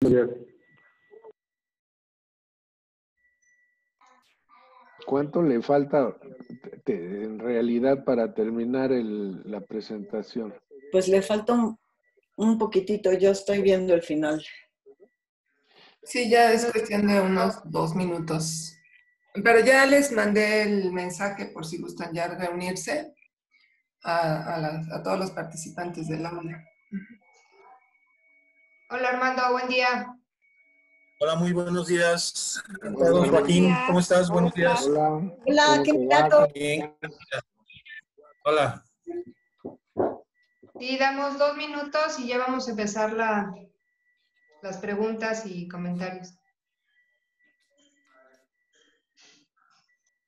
Ya. ¿Cuánto le falta en realidad para terminar la presentación? Pues le falta un poquitito, yo estoy viendo el final. Sí, ya es cuestión de unos 2 minutos. Pero ya les mandé el mensaje por si gustan ya reunirse a todos los participantes del aula. Hola Armando, buen día. Hola, muy buenos días a Hola, todos. Joaquín, días. ¿cómo estás? Buenos días. Hola. Hola, ¿cómo qué te milagro. va? Bien. Hola. Sí, damos 2 minutos y ya vamos a empezar las preguntas y comentarios.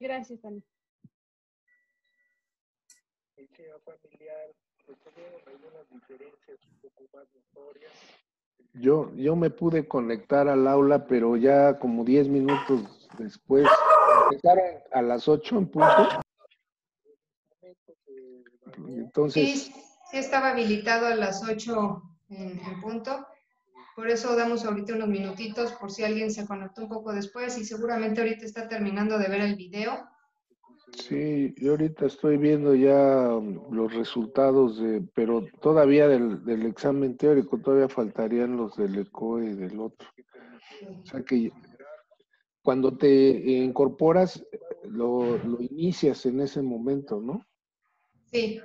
Gracias, Tania. Yo me pude conectar al aula, pero ya como 10 minutos después, empezaron a las 8 en punto. Entonces, Sí estaba habilitado a las 8 en punto. Por eso damos ahorita unos minutitos por si alguien se conectó un poco después y seguramente ahorita está terminando de ver el video. sí, yo ahorita estoy viendo ya los resultados, pero todavía del examen teórico, todavía faltarían los del ECO y del otro. O sea que cuando te incorporas, lo inicias en ese momento, ¿no? Sí,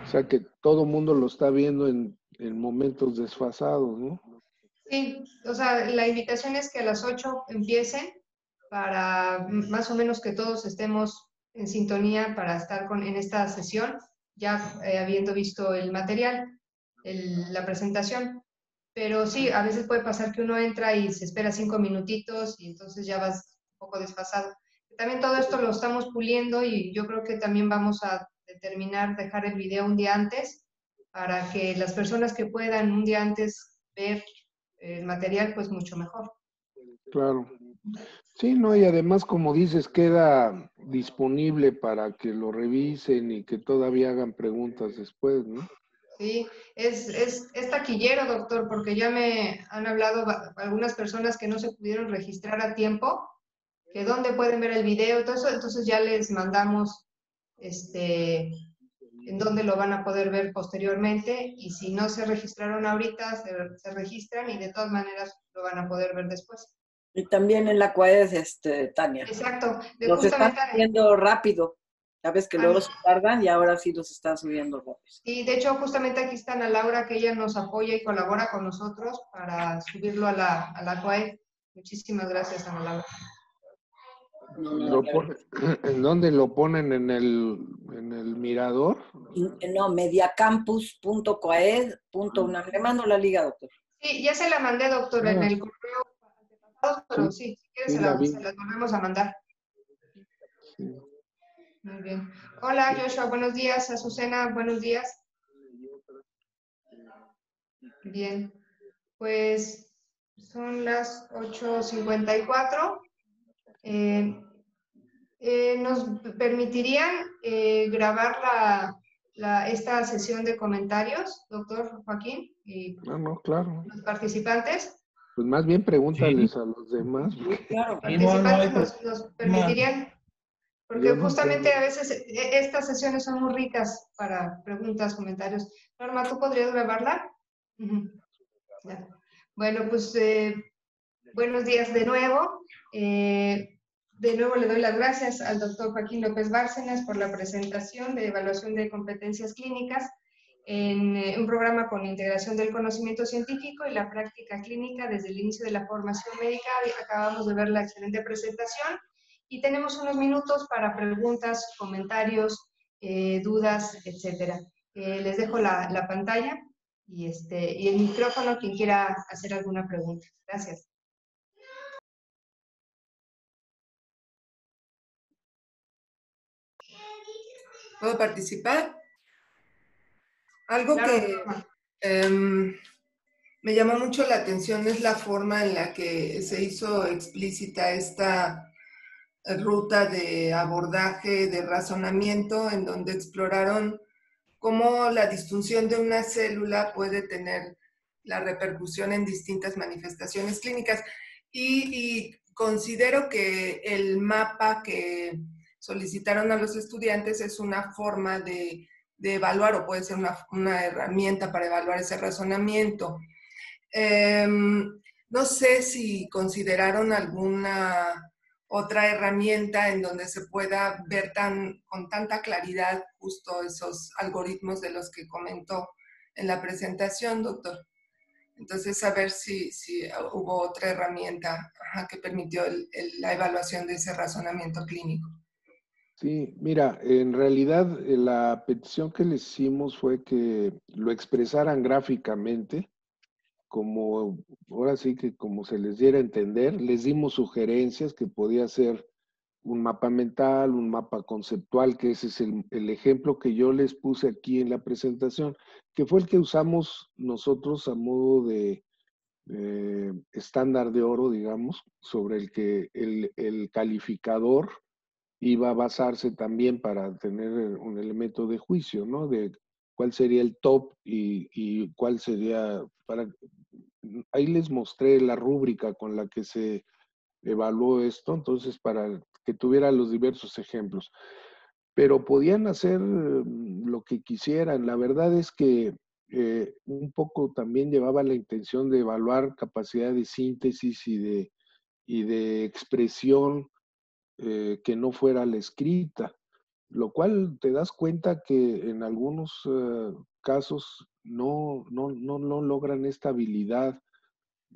O sea que todo mundo lo está viendo en momentos desfasados, ¿no? sí. O sea, la invitación es que a las 8 empiecen para más o menos que todos estemos en sintonía para estar en esta sesión, ya habiendo visto el material, la presentación. Pero sí, a veces puede pasar que uno entra y se espera 5 minutitos y entonces ya vas un poco desfasado. También todo esto lo estamos puliendo y yo creo que también vamos a dejar el video un día antes para que las personas que puedan un día antes ver el material, pues mucho mejor. Claro. Sí, no, y además, como dices, queda disponible para que lo revisen y que todavía hagan preguntas después, ¿no? Sí, es taquillero, doctor, porque ya me han hablado algunas personas que no se pudieron registrar a tiempo, que dónde pueden ver el video, todo eso, entonces ya les mandamos en dónde lo van a poder ver posteriormente, y si no se registraron ahorita, se registran y de todas maneras lo van a poder ver después. Y también en la CUAED, Tania. Exacto, Los están justamente. subiendo rápido. Sabes que luego se tardan y ahora sí los están subiendo rápido. Sí, de hecho, justamente aquí está Ana Laura, que ella nos apoya y colabora con nosotros para subirlo a la CUAED. Muchísimas gracias, Ana Laura. ¿En dónde lo ponen? ¿En el mirador? No, mediacampus.coaed.unam. Le mando la liga, doctor. Sí, ya se la mandé, doctor, en el correo antepasado, pero sí, si quieres se las volvemos a mandar. Sí. Muy bien. Hola, Joshua, buenos días. Azucena, buenos días. Bien, pues son las 8:54. ¿Nos permitirían grabar esta sesión de comentarios, doctor Joaquín? Y No, claro. los participantes. Pues más bien pregúntales a los demás. Claro. Participantes nos permitirían, porque justamente tengo. a veces estas sesiones son muy ricas para preguntas, comentarios. Norma, ¿tú podrías grabarla? Ya. Bueno, pues buenos días de nuevo. De nuevo le doy las gracias al doctor Joaquín López Bárcenas por la presentación de evaluación de competencias clínicas en un programa con integración del conocimiento científico y la práctica clínica desde el inicio de la formación médica. Acabamos de ver la excelente presentación y tenemos unos minutos para preguntas, comentarios, dudas, etcétera. Les dejo la pantalla y el micrófono quien quiera hacer alguna pregunta. Gracias. ¿Puedo participar? Algo Claro, que me llamó mucho la atención es la forma en la que se hizo explícita esta ruta de abordaje, de razonamiento, en donde exploraron cómo la disfunción de una célula puede tener la repercusión en distintas manifestaciones clínicas. Y considero que el mapa que solicitaron a los estudiantes es una forma de evaluar, o puede ser una herramienta para evaluar ese razonamiento. No sé si consideraron alguna otra herramienta en donde se pueda ver con tanta claridad justo esos algoritmos de los que comentó en la presentación, doctor. Entonces, saber si hubo otra herramienta que permitió la evaluación de ese razonamiento clínico. Sí, mira, en realidad la petición que les hicimos fue que lo expresaran gráficamente, como ahora sí que como se les diera a entender, les dimos sugerencias que podía ser un mapa mental, un mapa conceptual, que ese es el ejemplo que yo les puse aquí en la presentación, que fue el que usamos nosotros a modo de estándar de oro, digamos, sobre el que el calificador iba a basarse también para tener un elemento de juicio, ¿no? De cuál sería el top y cuál sería, ahí les mostré la rúbrica con la que se evaluó esto, entonces para que tuviera los diversos ejemplos. Pero podían hacer lo que quisieran. La verdad es que un poco también llevaba la intención de evaluar capacidad de síntesis y de expresión que no fuera la escrita, lo cual te das cuenta que en algunos casos no logran esta habilidad.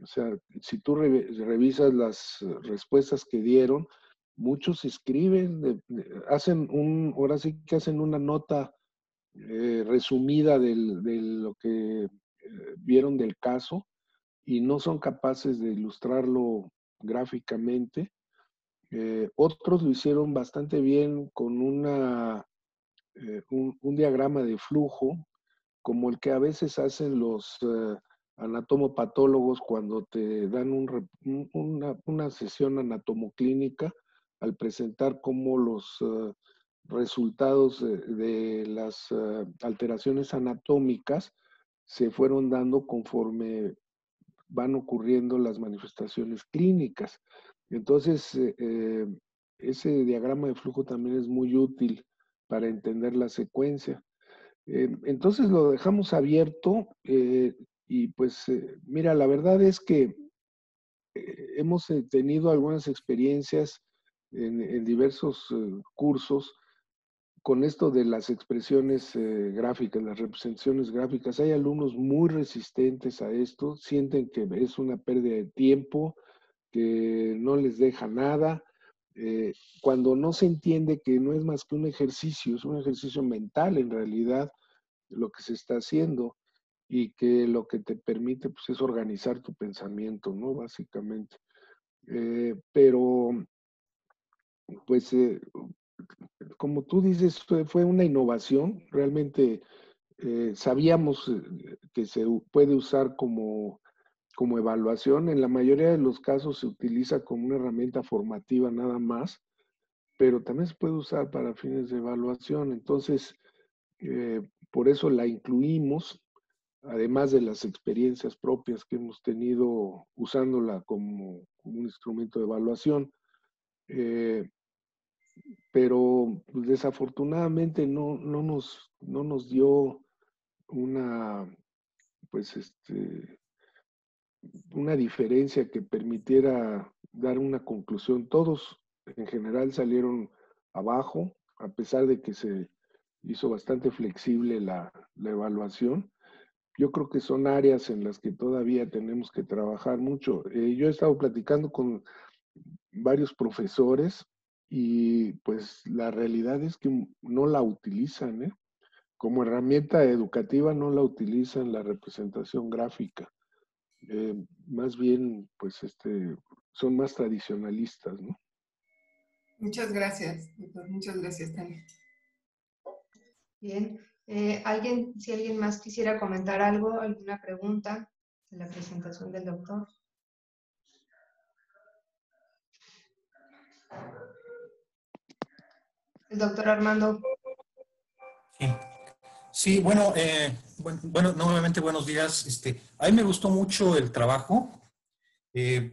O sea, si tú revisas las respuestas que dieron, muchos escriben, ahora sí que hacen una nota resumida de lo que vieron del caso y no son capaces de ilustrarlo gráficamente. Otros lo hicieron bastante bien con un diagrama de flujo, como el que a veces hacen los anatomopatólogos cuando te dan una sesión anatomoclínica al presentar cómo los resultados de las alteraciones anatómicas se fueron dando conforme van ocurriendo las manifestaciones clínicas. Entonces, ese diagrama de flujo también es muy útil para entender la secuencia. Entonces lo dejamos abierto y pues mira, la verdad es que hemos tenido algunas experiencias en diversos cursos con esto de las expresiones gráficas, las representaciones gráficas. Hay alumnos muy resistentes a esto, sienten que es una pérdida de tiempo, que no les deja nada, cuando no se entiende que no es más que un ejercicio, es un ejercicio mental en realidad lo que se está haciendo y que lo que te permite pues, es organizar tu pensamiento, ¿no? Básicamente. Pero, pues, como tú dices, fue una innovación. Realmente sabíamos que se puede usar como evaluación. En la mayoría de los casos se utiliza como una herramienta formativa nada más, pero también se puede usar para fines de evaluación. Entonces, por eso la incluimos, además de las experiencias propias que hemos tenido usándola como un instrumento de evaluación. Pero pues, desafortunadamente no nos dio una, pues, una diferencia que permitiera dar una conclusión. Todos en general salieron abajo, a pesar de que se hizo bastante flexible la evaluación. Yo creo que son áreas en las que todavía tenemos que trabajar mucho. Yo he estado platicando con varios profesores y pues la realidad es que no la utilizan, ¿eh? Como herramienta educativa no la utilizan la representación gráfica. Más bien, pues son más tradicionalistas, ¿no? Muchas gracias, doctor. Muchas gracias también. Bien. Si alguien más quisiera comentar algo, alguna pregunta de la presentación del doctor. El doctor Armando. Sí, bueno, nuevamente buenos días. A mí me gustó mucho el trabajo,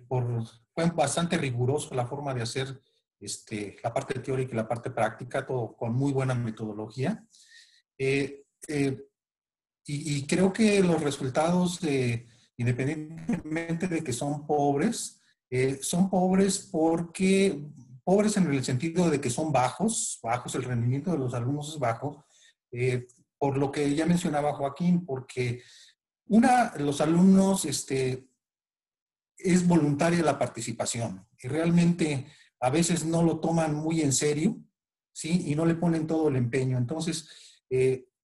fue bastante riguroso la forma de hacer la parte teórica y la parte práctica, todo con muy buena metodología. Eh, eh, y creo que los resultados, independientemente de que son pobres porque, pobres en el sentido de que son bajos, el rendimiento de los alumnos es bajo, eh, por lo que ya mencionaba Joaquín, porque los alumnos, es voluntaria la participación y realmente a veces no lo toman muy en serio, ¿sí? Y no le ponen todo el empeño. Entonces,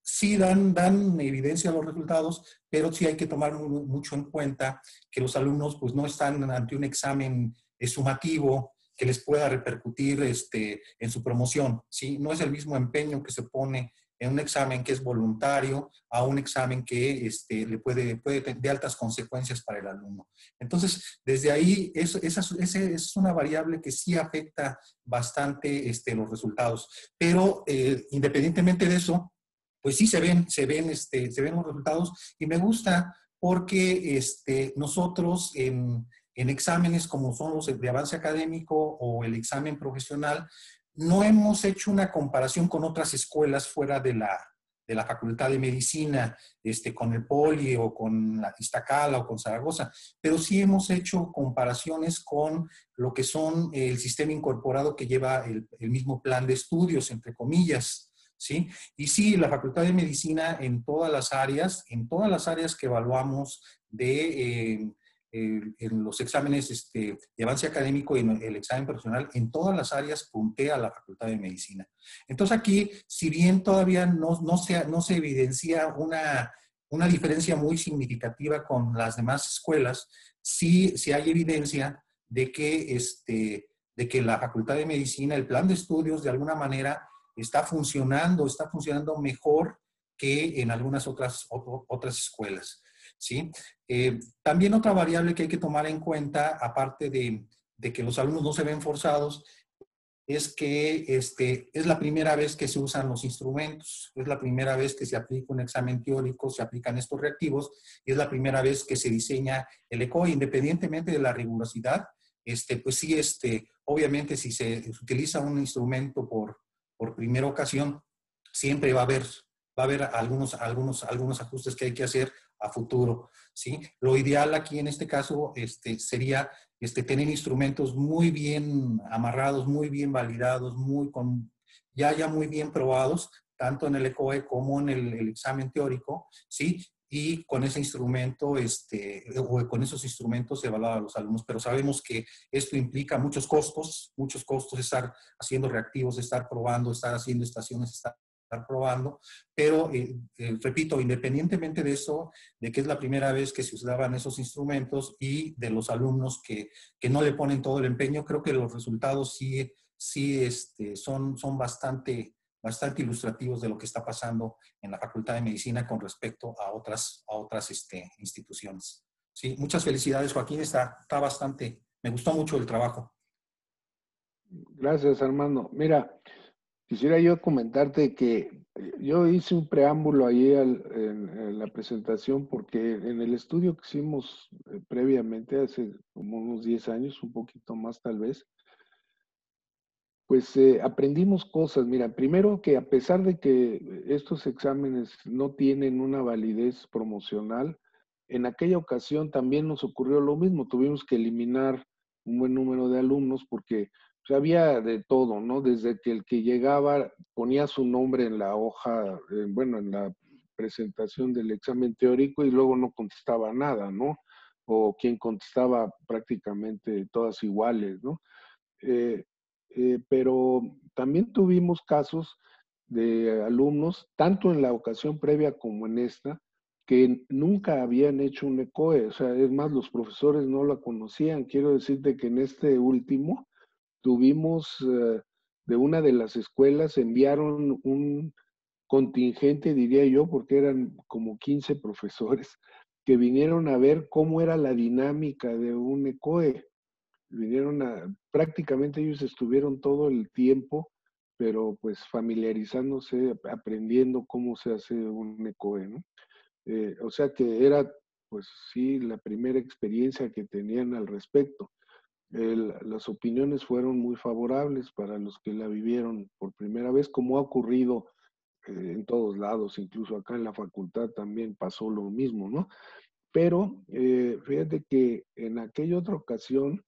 sí dan evidencia a los resultados, pero sí hay que tomar mucho en cuenta que los alumnos pues no están ante un examen sumativo que les pueda repercutir en su promoción, ¿sí? No es el mismo empeño que se pone en un examen que es voluntario a un examen que le puede tener de altas consecuencias para el alumno. Entonces, desde ahí, esa es una variable que sí afecta bastante los resultados. Pero independientemente de eso, pues sí se ven los resultados y me gusta porque nosotros en exámenes como son los de avance académico o el examen profesional, no hemos hecho una comparación con otras escuelas fuera de la Facultad de Medicina, con el Poli o con la Iztacala o con Zaragoza, pero sí hemos hecho comparaciones con lo que son el sistema incorporado que lleva el mismo plan de estudios, entre comillas, ¿sí? Y sí, la Facultad de Medicina en todas las áreas que evaluamos en los exámenes de avance académico y en el examen profesional, en todas las áreas puntea la Facultad de Medicina. Entonces aquí, si bien todavía no se evidencia una diferencia muy significativa con las demás escuelas, sí hay evidencia de que la Facultad de Medicina, el plan de estudios, de alguna manera, está funcionando mejor que en algunas otras escuelas, ¿sí? También otra variable que hay que tomar en cuenta, aparte de que los alumnos no se ven forzados, es que es la primera vez que se usan los instrumentos, es la primera vez que se aplica un examen teórico, se aplican estos reactivos, y es la primera vez que se diseña el ECOE, independientemente de la rigurosidad. Pues sí, obviamente si se utiliza un instrumento por primera ocasión, siempre va a haber algunos ajustes que hay que hacer a futuro, ¿sí? Lo ideal aquí en este caso sería tener instrumentos muy bien amarrados, muy bien validados, ya muy bien probados, tanto en el ECOE como en el examen teórico, ¿sí? Y con ese instrumento, o con esos instrumentos evaluar a los alumnos. Pero sabemos que esto implica muchos costos, estar haciendo reactivos, estar probando, estar haciendo estaciones, estar probando, pero repito, independientemente de eso, de que es la primera vez que se usaban esos instrumentos y de los alumnos que no le ponen todo el empeño, creo que los resultados sí son bastante ilustrativos de lo que está pasando en la Facultad de Medicina con respecto a otras instituciones. Sí, muchas felicidades, Joaquín, me gustó mucho el trabajo. Gracias, Armando. Mira, quisiera yo comentarte que yo hice un preámbulo ahí en la presentación porque en el estudio que hicimos previamente, hace como unos 10 años, un poquito más tal vez, pues aprendimos cosas. Mira, primero que a pesar de que estos exámenes no tienen una validez promocional, en aquella ocasión también nos ocurrió lo mismo. Tuvimos que eliminar un buen número de alumnos porque pues, había de todo, ¿no? Desde que el que llegaba ponía su nombre en la hoja, bueno, en la presentación del examen teórico y luego no contestaba nada, ¿no? O quien contestaba prácticamente todas iguales, ¿no? Eh, pero también tuvimos casos de alumnos, tanto en la ocasión previa como en esta, que nunca habían hecho un ECOE, o sea, es más, los profesores no la conocían. Quiero decirte que en este último tuvimos de una de las escuelas, enviaron un contingente, diría yo, porque eran como 15 profesores, que vinieron a ver cómo era la dinámica de un ECOE. Prácticamente ellos estuvieron todo el tiempo, pero pues familiarizándose, aprendiendo cómo se hace un ECOE, ¿no? O sea que era, pues sí, la primera experiencia que tenían al respecto. Las opiniones fueron muy favorables para los que la vivieron por primera vez, como ha ocurrido en todos lados, incluso acá en la facultad también pasó lo mismo, ¿no? Pero fíjate que en aquella otra ocasión,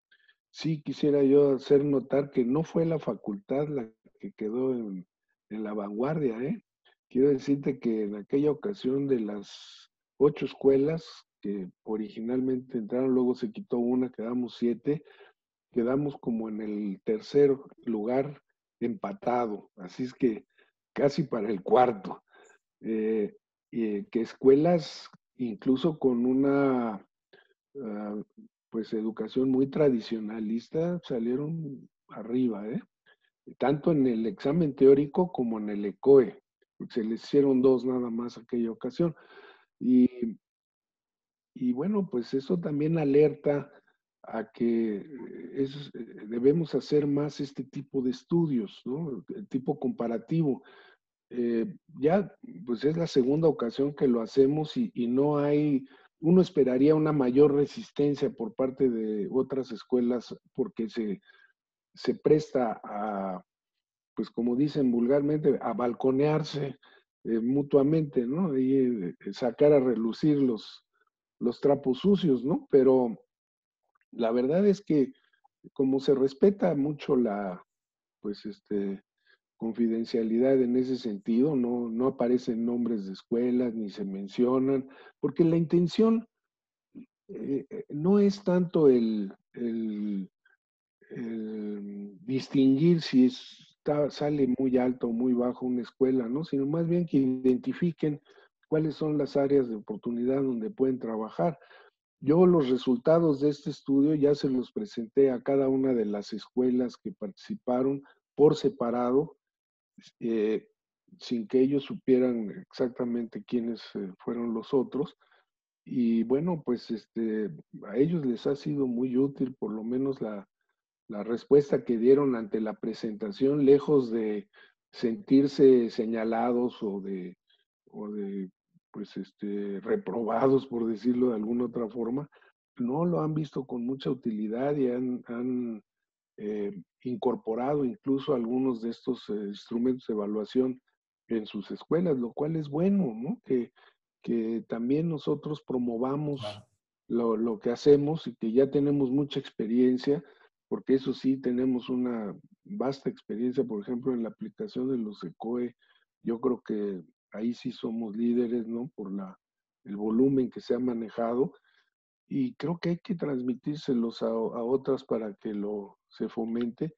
sí quisiera yo hacer notar que no fue la facultad la que quedó en la vanguardia, ¿eh? Quiero decirte que en aquella ocasión de las 8 escuelas que originalmente entraron, luego se quitó una, quedamos 7, quedamos como en el tercer lugar empatado, así es que casi para el cuarto. Eh, que escuelas incluso con una pues educación muy tradicionalista salieron arriba, ¿eh? Tanto en el examen teórico como en el ECOE. Se les hicieron 2 nada más aquella ocasión. Y, y bueno, pues eso también alerta a que debemos hacer más este tipo de estudios, ¿no? El tipo comparativo. Ya, pues es la segunda ocasión que lo hacemos y no hay, uno esperaría una mayor resistencia por parte de otras escuelas porque se presta a, pues como dicen vulgarmente, a balconearse mutuamente, ¿no? Y sacar a relucir los trapos sucios, ¿no? Pero la verdad es que como se respeta mucho la, pues confidencialidad en ese sentido, no aparecen nombres de escuelas ni se mencionan, porque la intención no es tanto el distinguir si sale muy alto o muy bajo una escuela, ¿no? Sino más bien que identifiquen cuáles son las áreas de oportunidad donde pueden trabajar. Yo los resultados de este estudio ya se los presenté a cada una de las escuelas que participaron por separado, eh, sin que ellos supieran exactamente quiénes fueron los otros. Y bueno, pues a ellos les ha sido muy útil por lo menos la respuesta que dieron ante la presentación, lejos de sentirse señalados o de pues reprobados, por decirlo de alguna otra forma, no lo han visto con mucha utilidad y han incorporado incluso algunos de estos instrumentos de evaluación en sus escuelas, lo cual es bueno, ¿no? Que también nosotros promovamos Claro. lo que hacemos y que ya tenemos mucha experiencia, porque eso sí, tenemos una vasta experiencia, por ejemplo, en la aplicación de los ECOE. Yo creo que ahí sí somos líderes, ¿no? Por el volumen que se ha manejado y creo que hay que transmitírselos a otras para que se fomente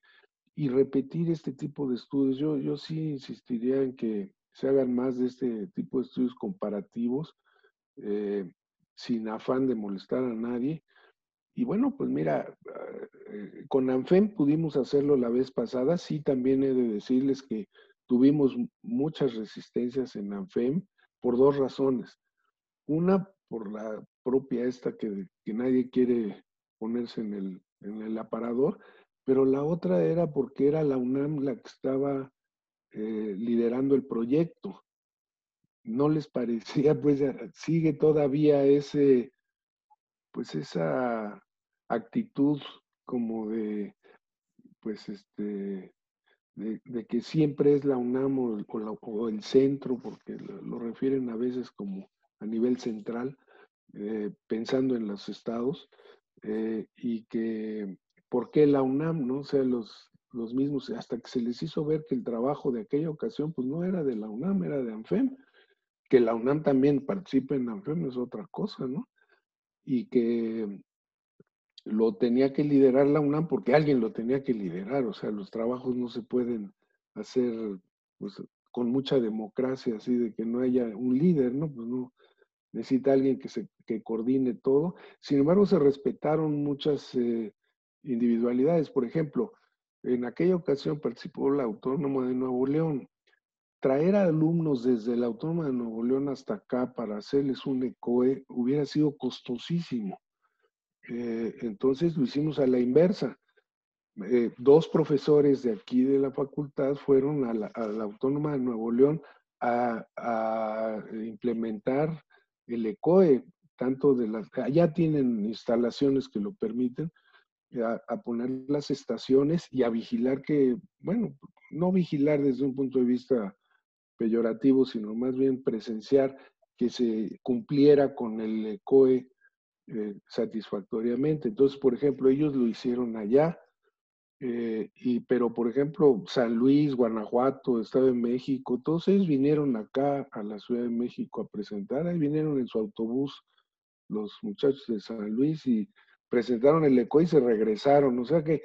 y repetir este tipo de estudios. Yo sí insistiría en que se hagan más de este tipo de estudios comparativos, eh, sin afán de molestar a nadie. Y bueno, pues mira, con ANFEM pudimos hacerlo la vez pasada. Sí, también he de decirles que tuvimos muchas resistencias en ANFEM por 2 razones. Una, por la propia esta que nadie quiere ponerse en el aparador, pero la otra era porque era la UNAM la que estaba liderando el proyecto. No les parecía, pues sigue todavía pues esa actitud como de, pues de que siempre es la UNAM o el centro, porque lo refieren a veces como a nivel central, pensando en los estados, y que por qué la UNAM, ¿no? O sea, los mismos, hasta que se les hizo ver que el trabajo de aquella ocasión, pues no era de la UNAM, era de ANFEM, que la UNAM también participe en ANFEM es otra cosa, ¿no? Y que lo tenía que liderar la UNAM porque alguien lo tenía que liderar, o sea, los trabajos no se pueden hacer pues, con mucha democracia, así de que no haya un líder, ¿no? Pues no, necesita alguien que coordine todo. Sin embargo, se respetaron muchas individualidades. Por ejemplo, en aquella ocasión participó la Autónoma de Nuevo León. Traer a alumnos desde la Autónoma de Nuevo León hasta acá para hacerles un ECOE hubiera sido costosísimo. Entonces lo hicimos a la inversa. 2 profesores de aquí de la facultad fueron a la Autónoma de Nuevo León a implementar el ECOE, tanto de las, allá tienen instalaciones que lo permiten, a poner las estaciones y a vigilar que, bueno, no vigilar desde un punto de vista peyorativo, sino más bien presenciar que se cumpliera con el ECOE satisfactoriamente. Entonces, por ejemplo, ellos lo hicieron allá, pero por ejemplo, San Luis, Guanajuato, Estado de México, todos ellos vinieron acá a la Ciudad de México a presentar, ahí vinieron en su autobús los muchachos de San Luis y presentaron el ECO y se regresaron, o sea que,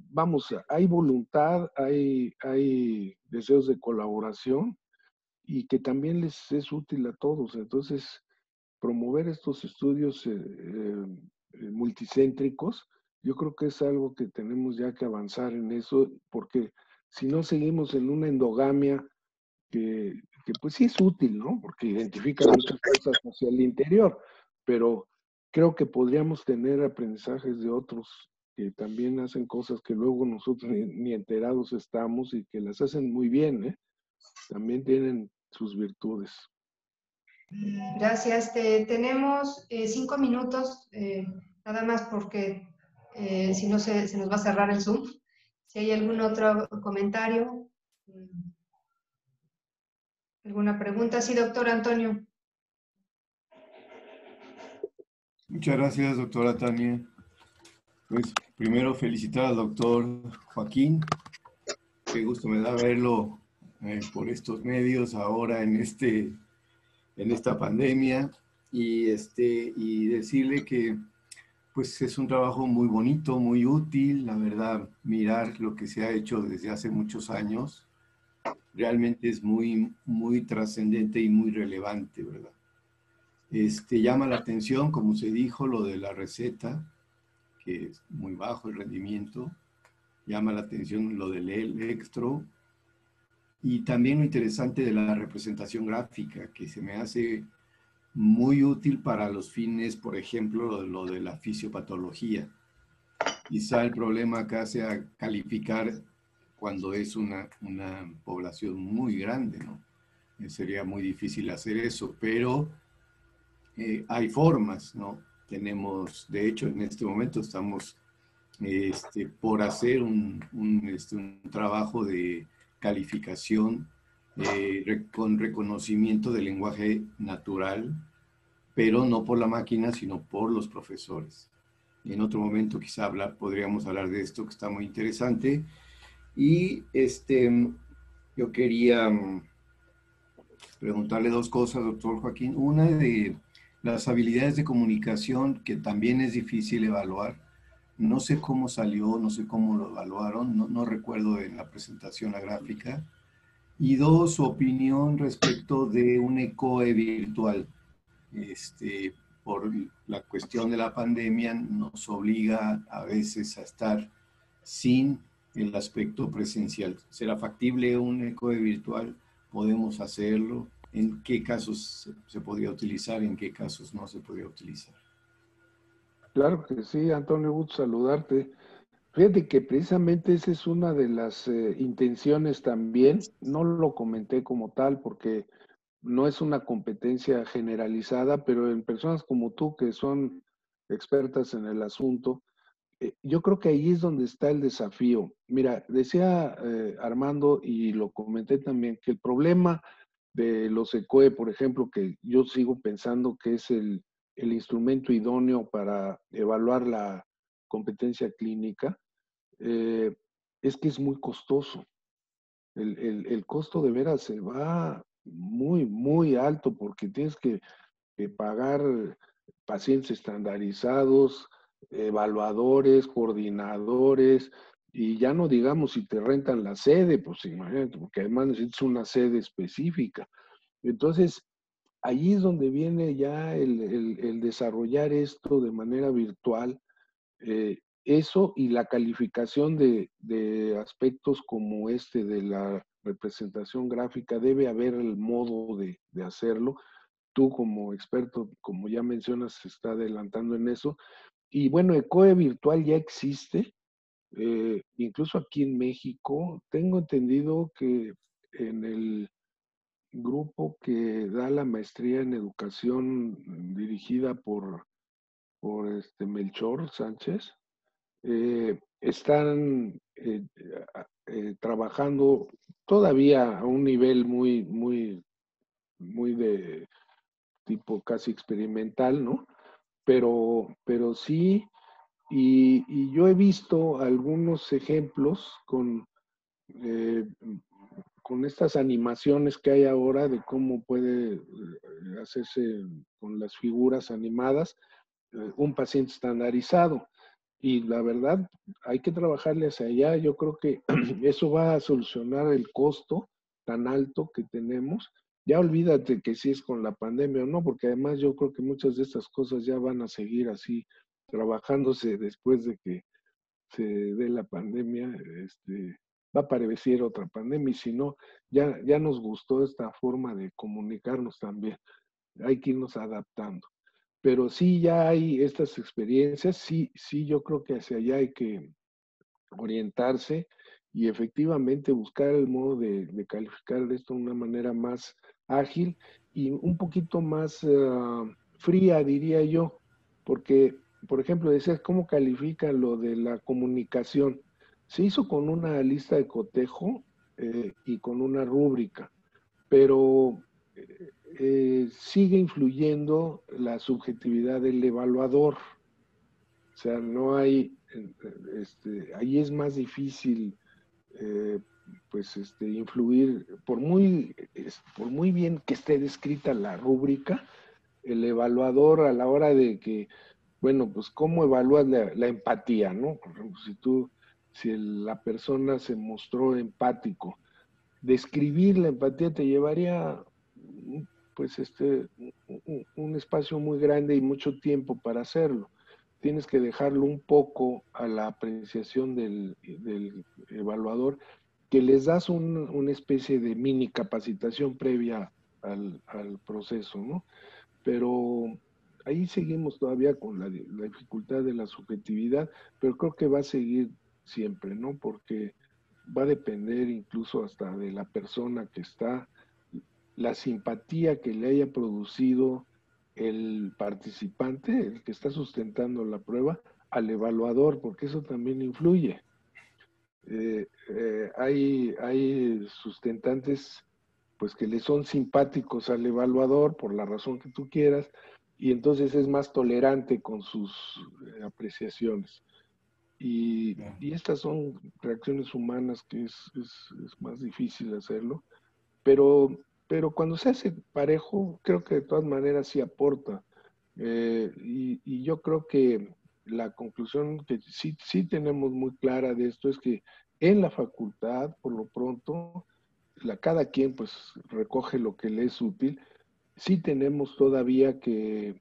vamos, hay voluntad, hay deseos de colaboración y que también les es útil a todos, entonces promover estos estudios multicéntricos, yo creo que es algo que tenemos ya que avanzar en eso, porque si no seguimos en una endogamia que pues sí es útil, ¿no? Porque identifica muchas cosas hacia el interior, pero creo que podríamos tener aprendizajes de otros que también hacen cosas que luego nosotros ni enterados estamos y que las hacen muy bien, ¿eh? También tienen sus virtudes. Gracias. Tenemos 5 minutos, nada más porque si no se nos va a cerrar el Zoom. Si hay algún otro comentario, alguna pregunta. Sí, doctor Antonio. Muchas gracias, doctora Tania. Pues primero felicitar al doctor Joaquín. Qué gusto me da verlo por estos medios ahora en esta pandemia y decirle que pues es un trabajo muy bonito, muy útil, la verdad, mirar lo que se ha hecho desde hace muchos años realmente es muy, muy trascendente y muy relevante, ¿verdad? Llama la atención, como se dijo, lo de la receta, que es muy bajo el rendimiento, llama la atención lo del electro, y también lo interesante de la representación gráfica, que se me hace muy útil para los fines, por ejemplo, lo de la fisiopatología. Quizá el problema acá sea calificar cuando es una población muy grande, ¿no? Sería muy difícil hacer eso, pero hay formas, ¿no? Tenemos, de hecho, en este momento estamos por hacer un trabajo de calificación con reconocimiento del lenguaje natural, pero no por la máquina, sino por los profesores. En otro momento quizá podríamos hablar de esto, que está muy interesante. Y yo quería preguntarle 2 cosas, doctor Joaquín. Una de las habilidades de comunicación, que también es difícil evaluar. No sé cómo salió, no sé cómo lo evaluaron, no recuerdo en la presentación la gráfica. Y 2, su opinión respecto de un ECOE virtual. Por la cuestión de la pandemia nos obliga a veces a estar sin el aspecto presencial. ¿Será factible un ECOE virtual? ¿Podemos hacerlo? ¿En qué casos se podría utilizar? ¿En qué casos no se podría utilizar? Claro que sí, Antonio, gusto saludarte. Fíjate que precisamente esa es una de las intenciones también. No lo comenté como tal porque no es una competencia generalizada, pero en personas como tú que son expertas en el asunto, yo creo que ahí es donde está el desafío. Mira, decía Armando y lo comenté también, que el problema de los ECOE, por ejemplo, que yo sigo pensando que es el instrumento idóneo para evaluar la competencia clínica, eh, es que es muy costoso. El costo de veras se va muy, muy alto porque tienes que pagar pacientes estandarizados, evaluadores, coordinadores, y ya no digamos si te rentan la sede, pues imagínate, porque además necesitas una sede específica. Entonces, ahí es donde viene ya el desarrollar esto de manera virtual, eso y la calificación de aspectos como este de la representación gráfica, debe haber el modo de hacerlo. Tú como experto, como ya mencionas, se está adelantando en eso. Y bueno, ECOE virtual ya existe. incluso aquí en México, tengo entendido que en el grupo que da la maestría en educación dirigida por Melchor Sánchez, están trabajando todavía a un nivel muy de tipo casi experimental, ¿no? Pero sí, y yo he visto algunos ejemplos eh, con estas animaciones que hay ahora de cómo puede hacerse con las figuras animadas un paciente estandarizado. Y la verdad, hay que trabajarle hacia allá. Yo creo que eso va a solucionar el costo tan alto que tenemos. Ya olvídate que si es con la pandemia o no, porque además yo creo que muchas de estas cosas ya van a seguir así trabajándose después de que se dé la pandemia. Va a aparecer otra pandemia y si no, ya nos gustó esta forma de comunicarnos también. Hay que irnos adaptando. Pero sí ya hay estas experiencias, sí yo creo que hacia allá hay que orientarse y efectivamente buscar el modo de calificar esto de una manera más ágil y un poquito más fría, diría yo, porque, por ejemplo, decías, ¿cómo califican lo de la comunicación? Se hizo con una lista de cotejo y con una rúbrica, pero sigue influyendo la subjetividad del evaluador. O sea, no hay, ahí es más difícil, eh, pues, influir, por muy bien que esté descrita la rúbrica, el evaluador a la hora de que, bueno, pues, ¿cómo evalúas la empatía, no? Por ejemplo, si la persona se mostró empático, describir la empatía te llevaría, pues, un espacio muy grande y mucho tiempo para hacerlo. Tienes que dejarlo un poco a la apreciación del evaluador, que les das una especie de mini capacitación previa al proceso, ¿no? Pero ahí seguimos todavía con la dificultad de la subjetividad, pero creo que va a seguir siempre, ¿no? Porque va a depender incluso hasta de la persona que está, la simpatía que le haya producido el participante, el que está sustentando la prueba, al evaluador, porque eso también influye. Hay sustentantes pues que le son simpáticos al evaluador por la razón que tú quieras y entonces es más tolerante con sus apreciaciones. Y estas son reacciones humanas que es más difícil hacerlo, pero cuando se hace parejo, creo que de todas maneras sí aporta. Y yo creo que la conclusión que sí tenemos muy clara de esto es que en la facultad, por lo pronto, cada quien pues recoge lo que le es útil. Sí tenemos todavía que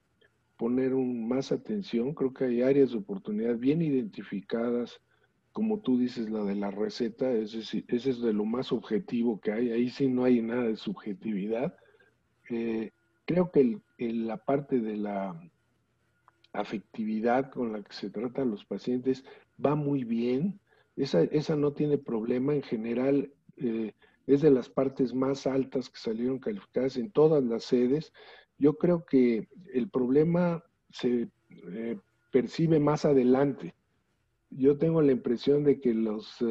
poner más atención, creo que hay áreas de oportunidad bien identificadas, como tú dices, la de la receta, es decir, ese es de lo más objetivo que hay, ahí sí no hay nada de subjetividad. Eh, Creo que la parte de la afectividad con la que se tratan los pacientes va muy bien, esa no tiene problema, en general es de las partes más altas que salieron calificadas en todas las sedes. Yo creo que el problema se percibe más adelante. Yo tengo la impresión de que los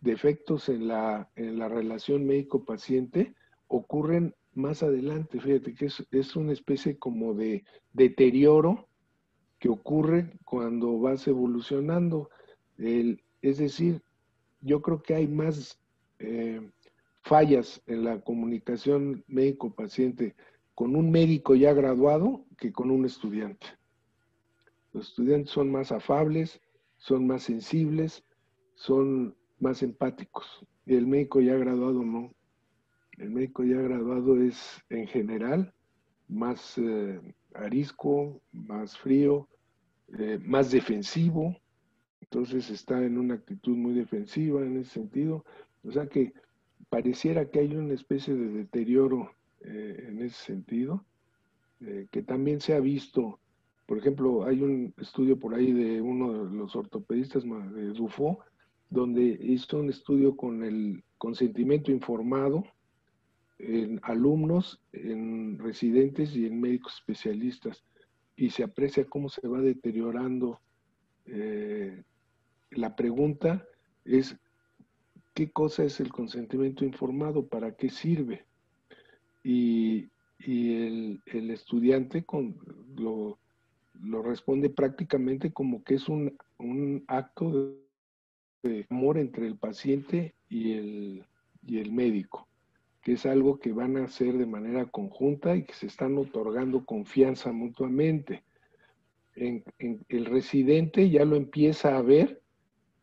defectos en la relación médico-paciente ocurren más adelante. Fíjate que es una especie como de deterioro que ocurre cuando vas evolucionando. Es decir, yo creo que hay más fallas en la comunicación médico-paciente con un médico ya graduado que con un estudiante. Los estudiantes son más afables, son más sensibles, son más empáticos. Y el médico ya graduado no. El médico ya graduado es en general más arisco, más frío, más defensivo. Entonces está en una actitud muy defensiva en ese sentido. O sea que pareciera que hay una especie de deterioro en ese sentido, que también se ha visto, Por ejemplo, hay un estudio por ahí de uno de los ortopedistas, de Dufo, donde hizo un estudio con el consentimiento informado en alumnos, en residentes y en médicos especialistas, y se aprecia cómo se va deteriorando. La pregunta es, ¿qué cosa es el consentimiento informado? ¿Para qué sirve? Y el estudiante lo responde prácticamente como que es un acto de amor entre el paciente y el médico, que es algo que van a hacer de manera conjunta y que se están otorgando confianza mutuamente. El residente ya lo empieza a ver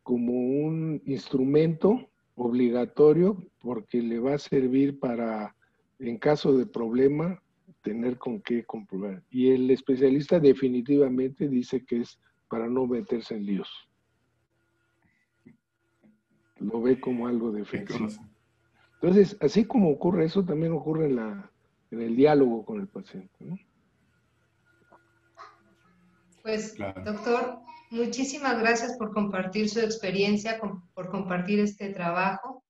como un instrumento obligatorio porque le va a servir para, en caso de problema, tener con qué comprobar. Y el especialista definitivamente dice que es para no meterse en líos. Lo ve como algo defensivo. Entonces, así como ocurre eso, también ocurre en el diálogo con el paciente, ¿no? Pues, Claro. doctor, muchísimas gracias por compartir su experiencia, por compartir este trabajo.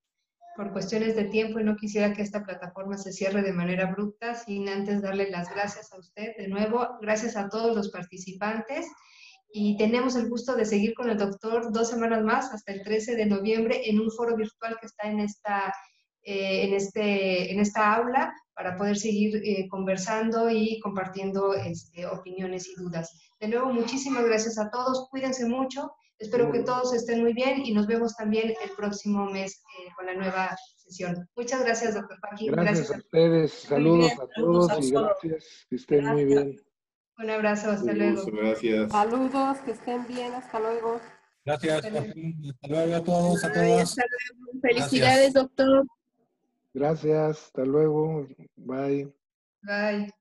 Por cuestiones de tiempo y no quisiera que esta plataforma se cierre de manera abrupta sin antes darle las gracias a usted de nuevo. Gracias a todos los participantes y tenemos el gusto de seguir con el doctor 2 semanas más hasta el 13 de noviembre en un foro virtual que está en esta aula para poder seguir conversando y compartiendo opiniones y dudas. De nuevo, muchísimas gracias a todos. Cuídense mucho. Espero que todos estén muy bien y nos vemos también el próximo mes con la nueva sesión. Muchas gracias, doctor Joaquín. Gracias a ustedes. Saludos a todos y gracias. Que estén muy bien. Un abrazo. Hasta luego. Gracias. Saludos, que estén bien. Hasta luego. Gracias, Joaquín. Hasta luego a todos, a todas. Felicidades, doctor. Gracias. Hasta luego. Bye. Bye.